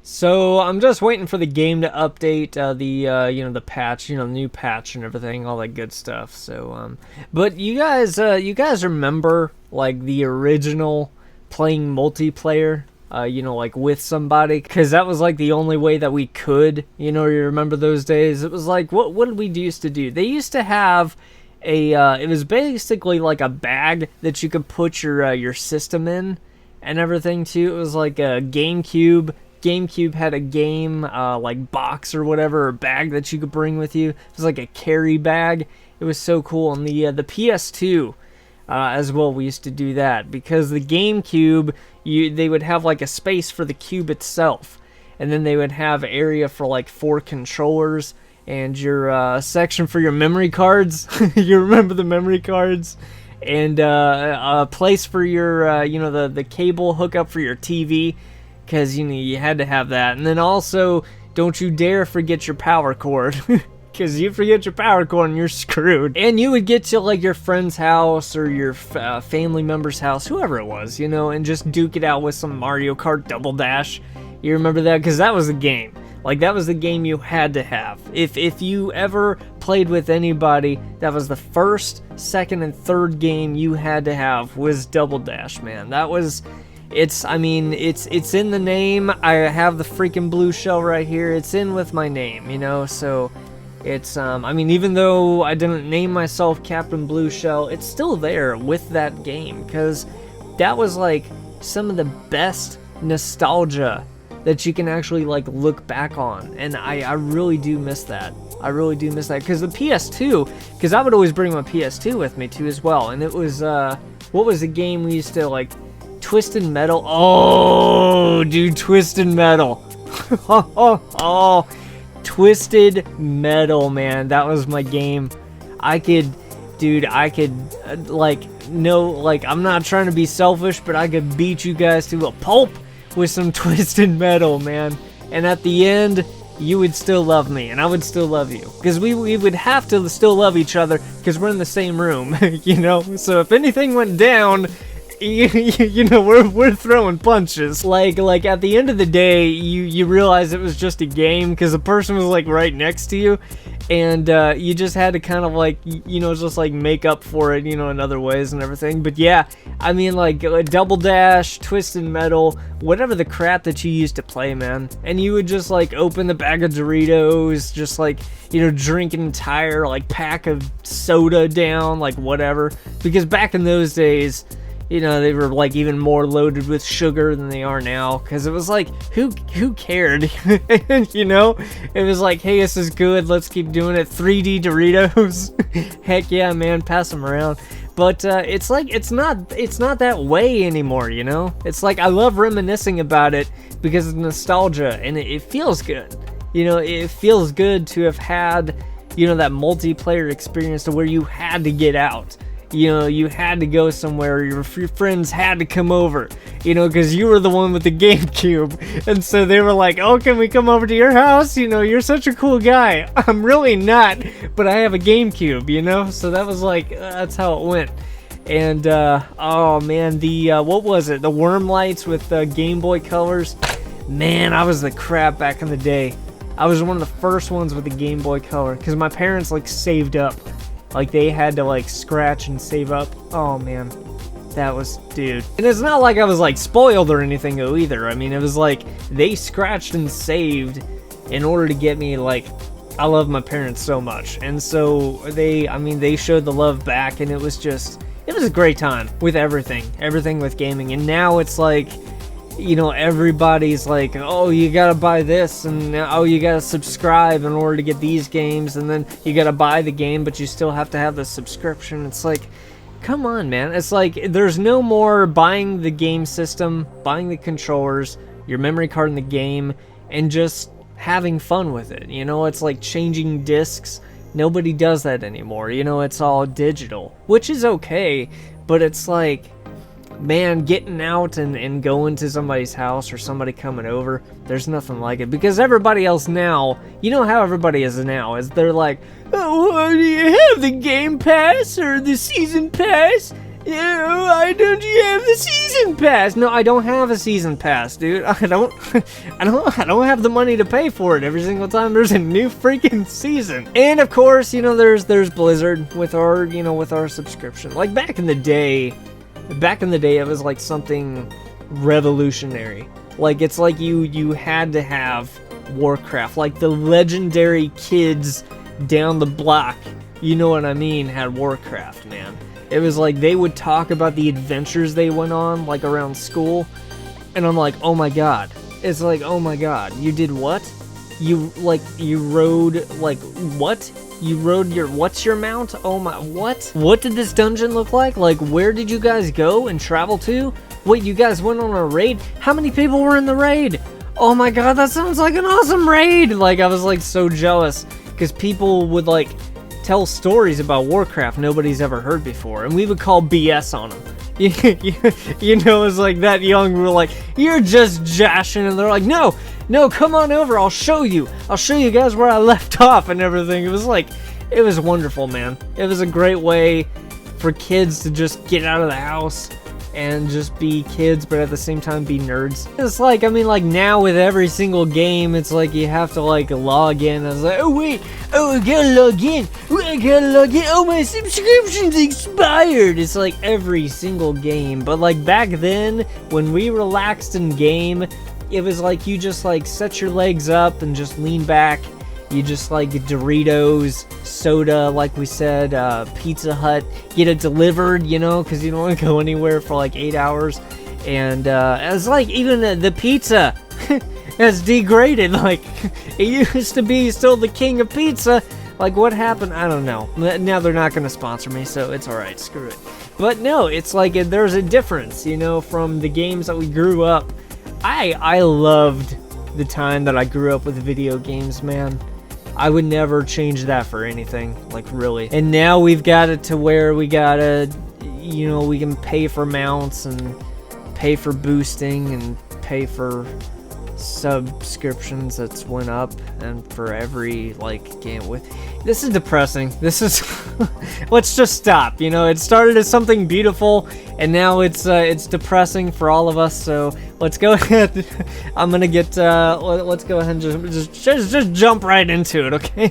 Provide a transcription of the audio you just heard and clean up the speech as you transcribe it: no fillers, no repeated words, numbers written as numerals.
So I'm just waiting for the game to update the patch, the new patch and everything, all that good stuff. But you guys remember like the original playing multiplayer, like with somebody, because that was like the only way that we could, you remember those days. It was like what did we used to do? They used to have it was basically like a bag that you could put your system in and everything too. It was like a GameCube. GameCube had a game like box or whatever, or bag that you could bring with you. It was like a carry bag. It was so cool. And the PS2 as well, we used to do that because the GameCube, they would have like a space for the cube itself, and then they would have area for like 4 controllers and your section for your memory cards. You remember the memory cards? And a place for your the cable hookup for your TV, because you had to have that. And then also, don't you dare forget your power cord, because you forget your power cord and you're screwed. And you would get to like your friend's house or your family member's house, whoever it was, and just duke it out with some Mario Kart Double Dash. You remember that? Because that was the game. Like, that was the game you had to have. If you ever played with anybody, that was the first, second, and third game you had to have was Double Dash, man. That was... It's in the name. I have the freaking blue shell right here. It's in with my name, so it's, even though I didn't name myself Captain Blue Shell, it's still there with that game, because that was, like, some of the best nostalgia that you can actually, like, look back on, and I really do miss that. I really do miss that, because the PS2, because I would always bring my PS2 with me, too, as well, and it was, what was the game we used to, like, Twisted Metal. Oh, dude, Twisted Metal. oh, Twisted Metal, man. That was my game. I'm not trying to be selfish, but I could beat you guys to a pulp with some Twisted Metal, man. And at the end, you would still love me, and I would still love you. Because we would have to still love each other, because we're in the same room, So if anything went down... we're throwing punches. Like at the end of the day, you realize it was just a game because the person was like right next to you, and you just had to kind of like just like make up for it, in other ways and everything. But yeah, like Double Dash, Twisted Metal, whatever the crap that you used to play, man. And you would just like open the bag of Doritos, just like drink an entire like pack of soda down, like whatever. Because back in those days, they were like even more loaded with sugar than they are now, because it was like, who cared? It was like, hey, this is good, let's keep doing it. 3D Doritos. Heck yeah, man, pass them around. But it's like, it's not that way anymore, It's like, I love reminiscing about it because of nostalgia, and it feels good. It feels good to have had, that multiplayer experience to where you had to get out. You had to go somewhere, your friends had to come over, because you were the one with the GameCube, and so they were like, oh, can we come over to your house? You're such a cool guy. I'm really not, but I have a GameCube, so that was like, that's how it went. And, oh man, what was it? The worm lights with Game Boy colors? Man, I was the crap back in the day. I was one of the first ones with the Game Boy Color, because my parents, like, saved up. Like, they had to, like, scratch and save up. Oh, man. That was... Dude. And it's not like I was, like, spoiled or anything, though, either. It was like, they scratched and saved in order to get me, like... I love my parents so much. And so, they showed the love back, and it was just... It was a great time with everything. Everything with gaming. And now it's like... everybody's like, oh, you gotta buy this, and oh, you gotta subscribe in order to get these games, and then you gotta buy the game, but you still have to have the subscription. It's like, come on, man. It's like, there's no more buying the game system, buying the controllers, your memory card in the game, and just having fun with it. It's like changing discs. Nobody does that anymore. It's all digital, which is okay, but it's like, man, getting out and going to somebody's house or somebody coming over, there's nothing like it. Because everybody else now, how everybody is now, is they're like, oh, do you have the Game Pass or the Season Pass? Why don't you have the season pass? No, I don't have a season pass, dude. I don't have the money to pay for it every single time there's a new freaking season. And of course, you know, there's Blizzard with our, you know, with our subscription. Like back in the day, it was like something revolutionary. Like it's like you had to have Warcraft. Like the legendary kids down the block, you know what I mean, had Warcraft, man. It was like they would talk about the adventures they went on, like around school, and I'm like, oh my god. It's like, oh my god, you did what? You rode, like, what? You rode what's your mount? Oh my, what? What did this dungeon look like? Like, where did you guys go and travel to? Wait, you guys went on a raid? How many people were in the raid? Oh my god, that sounds like an awesome raid! Like, I was like so jealous, because people would like tell stories about Warcraft nobody's ever heard before, and we would call BS on them. You know, it's like that young, we're like, you're just joshing, and they're like, no, come on over, I'll show you guys where I left off and everything. It was like, it was wonderful, man. It was a great way for kids to just get out of the house and just be kids, but at the same time be nerds. It's like, I mean, like now with every single game, it's like you have to like log in. I was like, oh wait, I gotta log in. Oh, my subscription's expired. It's like every single game. But like back then, when we relaxed in game, it was like you just like set your legs up and just lean back. You just like Doritos, soda, like we said, Pizza Hut, get it delivered, you know, because you don't want to go anywhere for like 8 hours. And it's like even the pizza has degraded. Like, it used to be still the king of pizza. Like, what happened? I don't know. Now they're not going to sponsor me, so it's alright, screw it. But no, it's like there's a difference, you know, from the games that we grew up. I loved the time that I grew up with video games, man. I would never change that for anything, like really. And now we've got it to where we gotta, you know, we can pay for mounts and pay for boosting and pay for subscriptions that's went up, and for every like game with. This is depressing. This is let's just stop. You know, it started as something beautiful, and now it's depressing for all of us. So let's go ahead. I'm gonna get let's go ahead and just jump right into it, okay?